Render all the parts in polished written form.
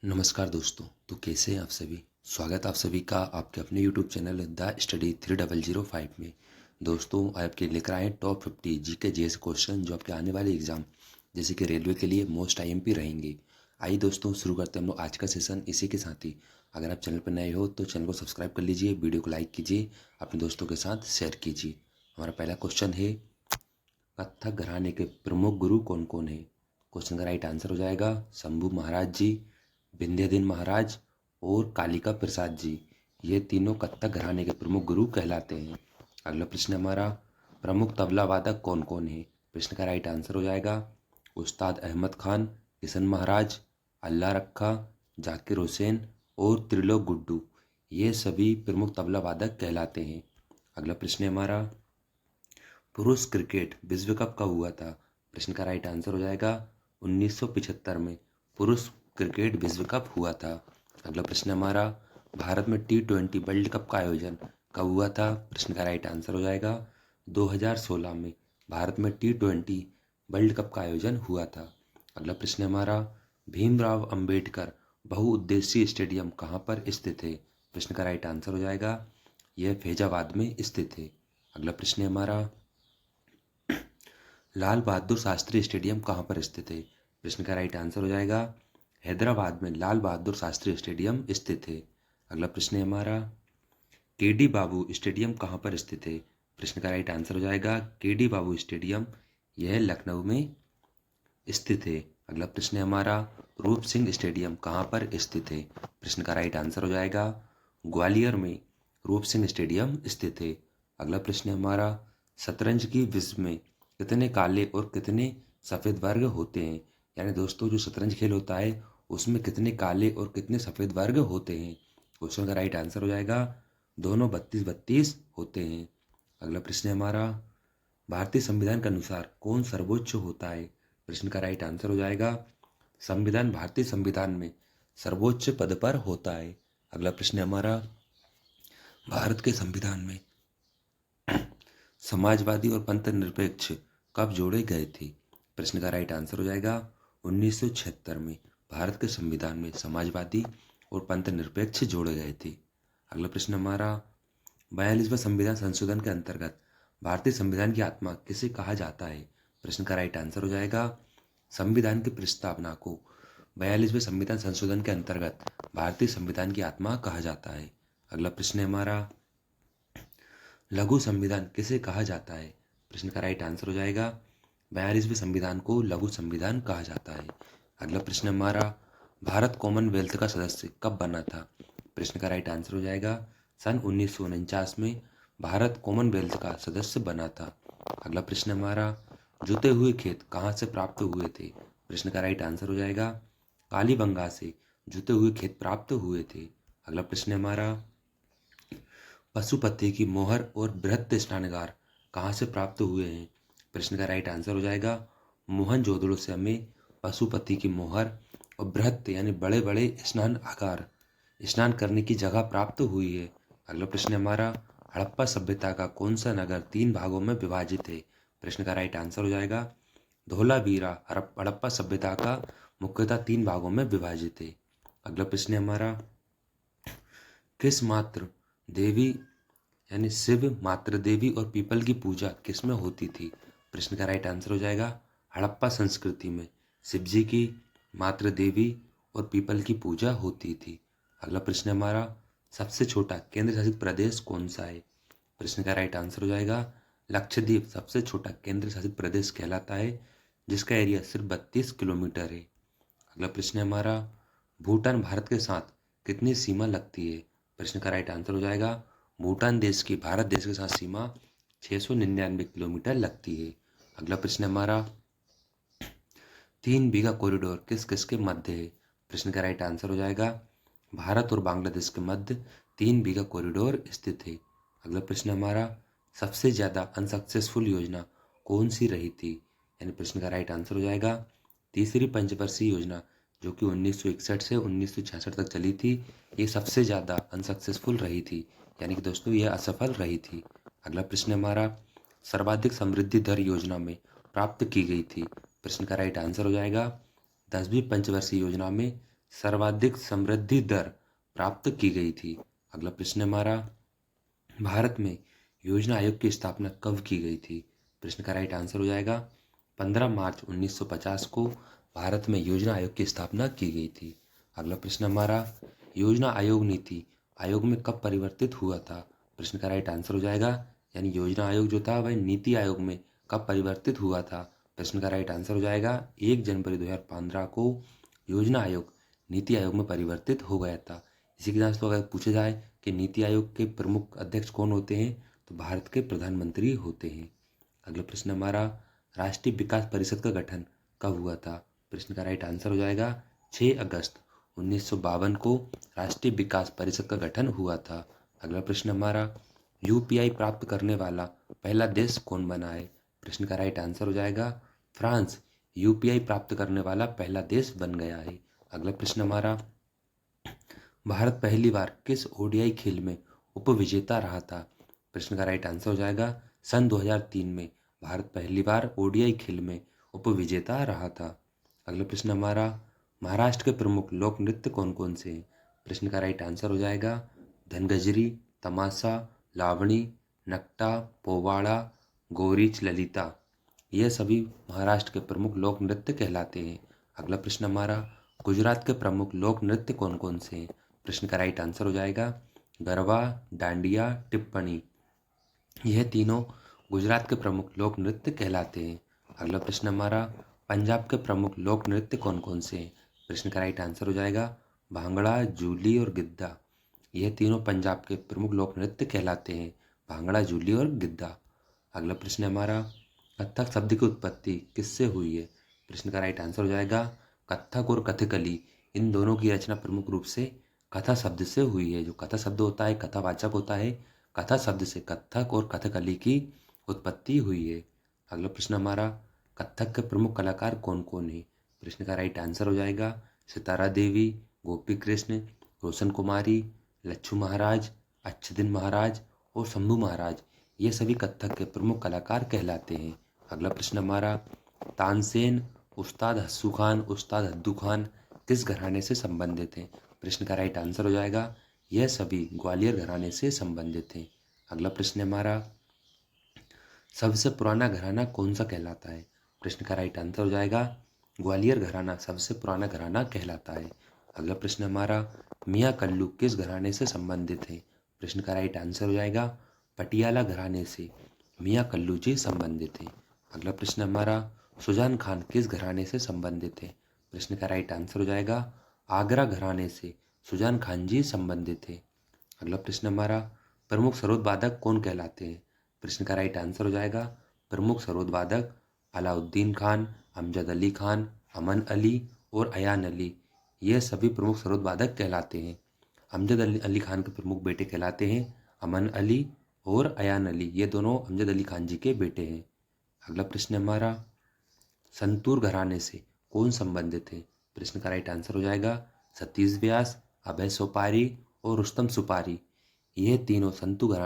नमस्कार दोस्तों। तो कैसे हैं आप सभी। स्वागत है आप सभी का आपके अपने यूट्यूब चैनल द स्टडी 3005 में। दोस्तों आपके लेकर आए हैं टॉप 50 जीके जेएस क्वेश्चन जो आपके आने वाले एग्जाम जैसे कि रेलवे के लिए मोस्ट आईएमपी रहेंगे। आइए दोस्तों शुरू करते हैं हम लोग आज का सेशन। इसी के साथ ही अगर आप चैनल पर नए हो तो चैनल को सब्सक्राइब कर लीजिए, वीडियो को लाइक कीजिए, अपने दोस्तों के साथ शेयर कीजिए। हमारा पहला क्वेश्चन है, कथक घराने के प्रमुख गुरु कौन कौन है। क्वेश्चन का राइट आंसर हो जाएगा शंभू महाराज जी, विंध्याधीन महाराज और कालिका प्रसाद जी। ये तीनों कथक घराने के प्रमुख गुरु कहलाते हैं। अगला प्रश्न हमारा, प्रमुख तबला वादक कौन कौन है। प्रश्न का राइट आंसर हो जाएगा उस्ताद अहमद खान, किशन महाराज, अल्लाह रखा, जाकिर हुसैन और त्रिलोक गुड्डू। ये सभी प्रमुख तबला वादक कहलाते हैं। अगला प्रश्न हमारा, पुरुष क्रिकेट विश्व कप कब हुआ था। प्रश्न का राइट आंसर हो जाएगा 1975 में पुरुष क्रिकेट विश्व कप हुआ था। अगला प्रश्न हमारा, भारत में T20 वर्ल्ड कप का आयोजन कब हुआ था। प्रश्न का राइट आंसर हो जाएगा 2016 में भारत में T20 वर्ल्ड कप का आयोजन हुआ था। अगला प्रश्न हमारा, भीमराव अंबेडकर बहुउद्देशीय स्टेडियम कहाँ पर स्थित है। प्रश्न का राइट आंसर हो जाएगा यह फैजाबाद में स्थित है। अगला प्रश्न हमारा, लाल बहादुर शास्त्री स्टेडियम कहाँ पर स्थित है। प्रश्न का राइट आंसर हो जाएगा हैदराबाद में लाल बहादुर शास्त्री स्टेडियम स्थित है। अगला प्रश्न है हमारा, केडी बाबू स्टेडियम कहाँ पर स्थित है। प्रश्न का राइट आंसर हो जाएगा केडी बाबू स्टेडियम, यह लखनऊ में स्थित है। अगला प्रश्न है हमारा, रूप सिंह स्टेडियम कहाँ पर स्थित है। प्रश्न का राइट आंसर हो जाएगा ग्वालियर में रूप सिंह स्टेडियम स्थित है। अगला प्रश्न है हमारा, शतरंज की विश्व में कितने काले और कितने सफ़ेद वर्ग होते हैं। यानी दोस्तों जो शतरंज खेल होता है उसमें कितने काले और कितने सफ़ेद वर्ग होते हैं। क्वेश्चन का राइट आंसर हो जाएगा दोनों 32-32 होते हैं। अगला प्रश्न है हमारा, भारतीय संविधान के अनुसार कौन सर्वोच्च होता है। प्रश्न का राइट आंसर हो जाएगा संविधान भारतीय संविधान में सर्वोच्च पद पर होता है। अगला प्रश्न है हमारा, भारत के संविधान में समाजवादी और पंथ निरपेक्ष कब जोड़े गए थे। प्रश्न का राइट आंसर हो जाएगा 1976 में भारत के संविधान में समाजवादी और पंथ निरपेक्ष जोड़े गए थे। अगला प्रश्न हमारा, 42वें संविधान संशोधन के अंतर्गत भारतीय संविधान की आत्मा किसे कहा जाता है। प्रश्न का राइट आंसर हो जाएगा संविधान की प्रस्तावना को 42वें संविधान संशोधन के अंतर्गत भारतीय संविधान की आत्मा कहा जाता है। अगला प्रश्न है हमारा, लघु संविधान किसे कहा जाता है। प्रश्न का राइट आंसर हो जाएगा 42वें संविधान को लघु संविधान कहा जाता है। अगला प्रश्न हमारा, भारत कॉमनवेल्थ का सदस्य कब बना था। प्रश्न का राइट आंसर हो जाएगा सन 1949 में भारत कॉमनवेल्थ का सदस्य बना था। अगला प्रश्न हमारा, जुते हुए खेत कहाँ से प्राप्त हुए थे। प्रश्न का राइट आंसर हो जाएगा कालीबंगा से जुते हुए खेत प्राप्त हुए थे। अगला प्रश्न हमारा, पशुपति की मोहर और बृहत स्नानागार कहाँ से प्राप्त हुए हैं। प्रश्न का राइट आंसर हो जाएगा मोहनजोदड़ो से हमें पशुपति की मोहर और बृहत यानी बड़े बड़े स्नान करने की जगह प्राप्त हुई है। अगला प्रश्न हमारा, हड़प्पा सभ्यता का कौन सा नगर 3 भागों में विभाजित है। प्रश्न का राइट आंसर हो जाएगा धोलावीरा हड़प्पा सभ्यता का मुख्यतः 3 भागों में विभाजित है। अगला प्रश्न हमारा, किस मात्र देवी यानी शिव मात्र देवी और पीपल की पूजा किसमें होती थी। प्रश्न का राइट आंसर हो जाएगा हड़प्पा संस्कृति में शिव जी की मात्र देवी और पीपल की पूजा होती थी। अगला प्रश्न हमारा, सबसे छोटा केंद्र शासित प्रदेश कौन सा है। प्रश्न का राइट आंसर हो जाएगा लक्षद्वीप सबसे छोटा केंद्र शासित प्रदेश कहलाता है जिसका एरिया सिर्फ 32 किलोमीटर है। अगला प्रश्न है हमारा, भूटान भारत के साथ कितनी सीमा लगती है। प्रश्न का राइट आंसर हो जाएगा भूटान देश की भारत देश के साथ सीमा 699 किलोमीटर लगती है। अगला प्रश्न हमारा, 3 बीघा कॉरिडोर किस किस के मध्य है। प्रश्न का राइट आंसर हो जाएगा भारत और बांग्लादेश के मध्य 3 बीघा कॉरिडोर स्थित है। अगला प्रश्न हमारा, सबसे ज़्यादा अनसक्सेसफुल योजना कौन सी रही थी। यानी प्रश्न का राइट आंसर हो जाएगा तीसरी पंचवर्षीय योजना जो कि 1961 से 1966 तक चली थी। ये सबसे ज़्यादा अनसक्सेसफुल रही थी यानी कि दोस्तों ये असफल रही थी। अगला प्रश्न हमारा, सर्वाधिक समृद्धि दर योजना में प्राप्त की गई थी। प्रश्न का राइट आंसर हो जाएगा 10वीं पंचवर्षीय योजना में सर्वाधिक समृद्धि दर प्राप्त की गई थी? अगला प्रश्न है हमारा, भारत में योजना आयोग की स्थापना कब की गई थी? प्रश्न का राइट आंसर हो जाएगा 15 मार्च 1950 को भारत में योजना आयोग की स्थापना की गई थी। अगला प्रश्न हमारा, योजना आयोग नीति आयोग में कब परिवर्तित हुआ था? प्रश्न का राइट आंसर हो जाएगा, यानी योजना आयोग जो था वह नीति आयोग में कब परिवर्तित हुआ था? प्रश्न का राइट आंसर हो जाएगा 1 जनवरी 2015 को योजना आयोग नीति आयोग में परिवर्तित हो गया था। इसी के साथ तो अगर पूछा जाए कि नीति आयोग के प्रमुख अध्यक्ष कौन होते हैं, तो भारत के प्रधानमंत्री होते हैं। अगला प्रश्न हमारा, राष्ट्रीय विकास परिषद का गठन कब हुआ था? प्रश्न का राइट आंसर हो जाएगा 6 अगस्त 1952 को राष्ट्रीय विकास परिषद का गठन हुआ था। अगला प्रश्न हमारा, यूपीआई प्राप्त करने वाला पहला देश कौन बना है? प्रश्न का राइट आंसर हो जाएगा फ्रांस यूपीआई प्राप्त करने वाला पहला देश बन गया है। अगला प्रश्न हमारा, भारत पहली बार किस ओडीआई खेल में उपविजेता रहा था? प्रश्न का राइट आंसर हो जाएगा सन 2003 में भारत पहली बार ओडीआई खेल में उपविजेता रहा था। अगला प्रश्न हमारा, महाराष्ट्र के प्रमुख लोक नृत्य कौन कौन से हैं? प्रश्न का राइट आंसर हो जाएगा धनगजरी, तमाशा, लावणी, नकटा, पोवाड़ा, गोरीच, ललिता। ये सभी महाराष्ट्र के प्रमुख लोक नृत्य कहलाते हैं। अगला प्रश्न हमारा, गुजरात के प्रमुख लोक नृत्य कौन कौन से हैं? प्रश्न का राइट आंसर हो जाएगा गरबा, डांडिया, टिप्पणी। यह तीनों गुजरात के प्रमुख लोक नृत्य कहलाते हैं। अगला प्रश्न हमारा, पंजाब के प्रमुख लोक नृत्य कौन कौन से हैं? प्रश्न का राइट आंसर हो जाएगा भांगड़ा, जूली और गिद्धा। यह तीनों पंजाब के प्रमुख लोक नृत्य कहलाते हैं, भांगड़ा, जूली और गिद्धा। अगला प्रश्न हमारा, कथक शब्द की उत्पत्ति किससे हुई है? प्रश्न का राइट आंसर हो जाएगा कथक और कथकली, इन दोनों की रचना प्रमुख रूप से कथा शब्द से हुई है। जो कथा शब्द होता है कथावाचक होता है, कथा शब्द से कथक और कथकली की उत्पत्ति हुई है। अगला प्रश्न हमारा, कथक के प्रमुख कलाकार कौन कौन है? प्रश्न का राइट आंसर हो जाएगा सितारा देवी, गोपी कृष्ण, रोशन कुमारी, लच्छू महाराज, अच्छदिन महाराज और शंभू महाराज। ये सभी कथक के प्रमुख कलाकार कहलाते हैं। अगला प्रश्न हमारा, तानसेन, उस्ताद हस्सू खान, उस्ताद हद्दू खान किस घराने से संबंधित हैं? प्रश्न का राइट आंसर हो जाएगा यह सभी ग्वालियर घराने से संबंधित हैं। अगला प्रश्न हमारा, सबसे पुराना घराना कौन सा कहलाता है? प्रश्न का राइट आंसर हो जाएगा ग्वालियर घराना सबसे पुराना घराना कहलाता है। अगला प्रश्न हमारा, मियाँ कल्लू किस घराने से संबंधित है? प्रश्न का राइट आंसर हो जाएगा पटियाला घराने से मियाँ कल्लू जी संबंधित हैं। अगला प्रश्न हमारा, सुजान खान किस घराने से संबंधित है? प्रश्न का राइट आंसर हो जाएगा आगरा घराने से सुजान खान जी संबंधित है। अगला प्रश्न हमारा, प्रमुख सरोदवादक कौन कहलाते हैं? प्रश्न का राइट आंसर हो जाएगा प्रमुख सरोदवादक अलाउद्दीन खान, अमजद अली खान, अमन अली और अयान अली। ये सभी प्रमुख सरोदवादक कहलाते हैं। अमजद अली खान के प्रमुख बेटे कहलाते हैं अमन अली और अयान अली। ये दोनों अमजद अली खान जी के बेटे हैं। अगला प्रश्न हमारा, संतूर घराने से कौन संबंधित है? प्रश्न का राइट आंसर हो जाएगा सतीश व्यास, अभय सोपारी और रुस्तम सुपारी। ये तीनों संतूर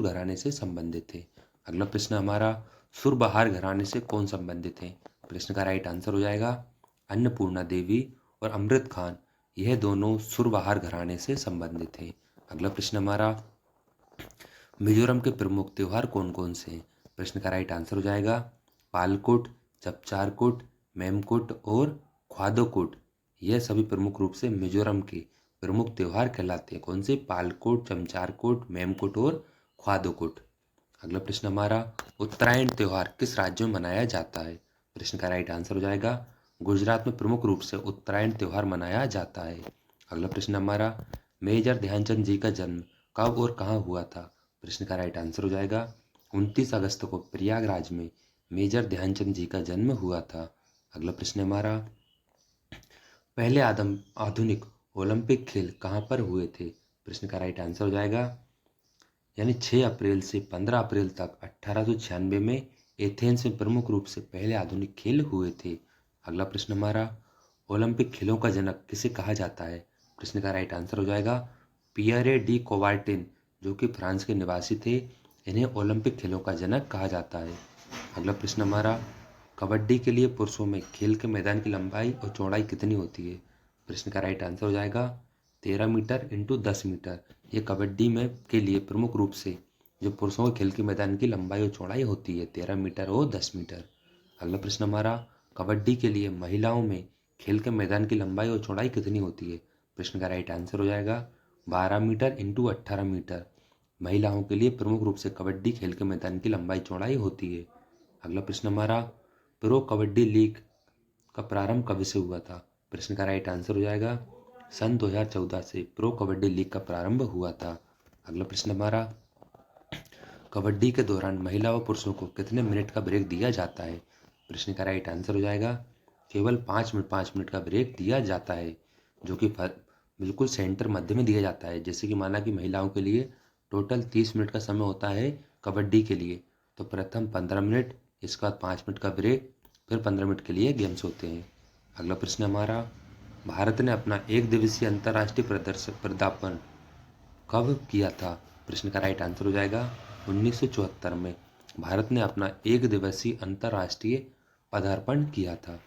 घराने से संबंधित थे। अगला प्रश्न हमारा, सुरबहार घराने से कौन संबंधित है? प्रश्न का राइट आंसर हो जाएगा अन्नपूर्णा देवी और अमृत खान। यह दोनों सुरबहार घराने से संबंधित हैं। अगला प्रश्न हमारा, मिजोरम के प्रमुख त्योहार कौन कौन से हैं? प्रश्न का राइट आंसर हो जाएगा पालकुट, चपचारकुट, मेमकुट और ख्वादोकुट। यह सभी प्रमुख रूप से मिजोरम के प्रमुख त्योहार कहलाते हैं। कौन से? पालकुट, चमचारकुट, मेमकुट और ख्वादोकुट। अगला प्रश्न हमारा, उत्तरायण त्योहार किस राज्य में मनाया जाता है? प्रश्न का राइट आंसर हो जाएगा गुजरात में प्रमुख रूप से उत्तरायण त्योहार मनाया जाता है। अगला प्रश्न हमारा, मेजर ध्यानचंद जी का जन्म कब और कहाँ हुआ था? प्रश्न का राइट आंसर हो जाएगा 29 अगस्त को प्रयागराज में मेजर ध्यानचंद जी का जन्म हुआ था। अगला प्रश्न हमारा, पहले आधुनिक ओलंपिक खेल कहाँ पर हुए थे? प्रश्न का राइट आंसर हो जाएगा यानी 6 अप्रैल से 15 अप्रैल तक 1896 में एथेंस में प्रमुख रूप से पहले आधुनिक खेल हुए थे। अगला प्रश्न हमारा, ओलंपिक खेलों का जनक किसे कहा जाता है? प्रश्न का राइट आंसर हो जाएगा पियरे डी कोवार्टिन, जो कि फ्रांस के निवासी थे। इन्हें ओलंपिक खेलों का जनक कहा जाता है। अगला प्रश्न हमारा, कबड्डी के लिए पुरुषों में खेल के मैदान की लंबाई और चौड़ाई कितनी होती है? प्रश्न का राइट आंसर हो जाएगा 13 मीटर इंटू 10 मीटर। ये कबड्डी में के लिए प्रमुख रूप से जो पुरुषों के खेल के मैदान की लंबाई और चौड़ाई होती है 13 मीटर और 10 मीटर। अगला प्रश्न हमारा, कबड्डी के लिए महिलाओं में खेल के मैदान की लंबाई और चौड़ाई कितनी होती है? प्रश्न का राइट आंसर हो जाएगा 12 मीटर इंटू 18 मीटर। महिलाओं के लिए प्रमुख रूप से कबड्डी खेल के मैदान की लंबाई चौड़ाई होती है। अगला प्रश्न हमारा, प्रो कबड्डी लीग का प्रारंभ कब से हुआ था? प्रश्न का राइट आंसर हो जाएगा सन 2014 से प्रो कबड्डी लीग का प्रारंभ हुआ था। अगला प्रश्न हमारा, कबड्डी के दौरान महिला व पुरुषों को कितने मिनट का ब्रेक दिया जाता है? प्रश्न का राइट आंसर हो जाएगा केवल 5 मिनट का ब्रेक दिया जाता है, जो कि बिल्कुल सेंटर मध्य में दिया जाता है। जैसे कि माना कि महिलाओं के लिए टोटल 30 मिनट का समय होता है कबड्डी के लिए, तो प्रथम 15 मिनट, इसके बाद 5 मिनट का ब्रेक, फिर 15 मिनट के लिए गेम्स होते हैं। अगला प्रश्न हमारा, भारत ने अपना एक दिवसीय अंतर्राष्ट्रीय पदार्पण कब किया था? प्रश्न का राइट आंसर हो जाएगा 1974 में भारत ने अपना एक दिवसीय अंतर्राष्ट्रीय पदार्पण किया था।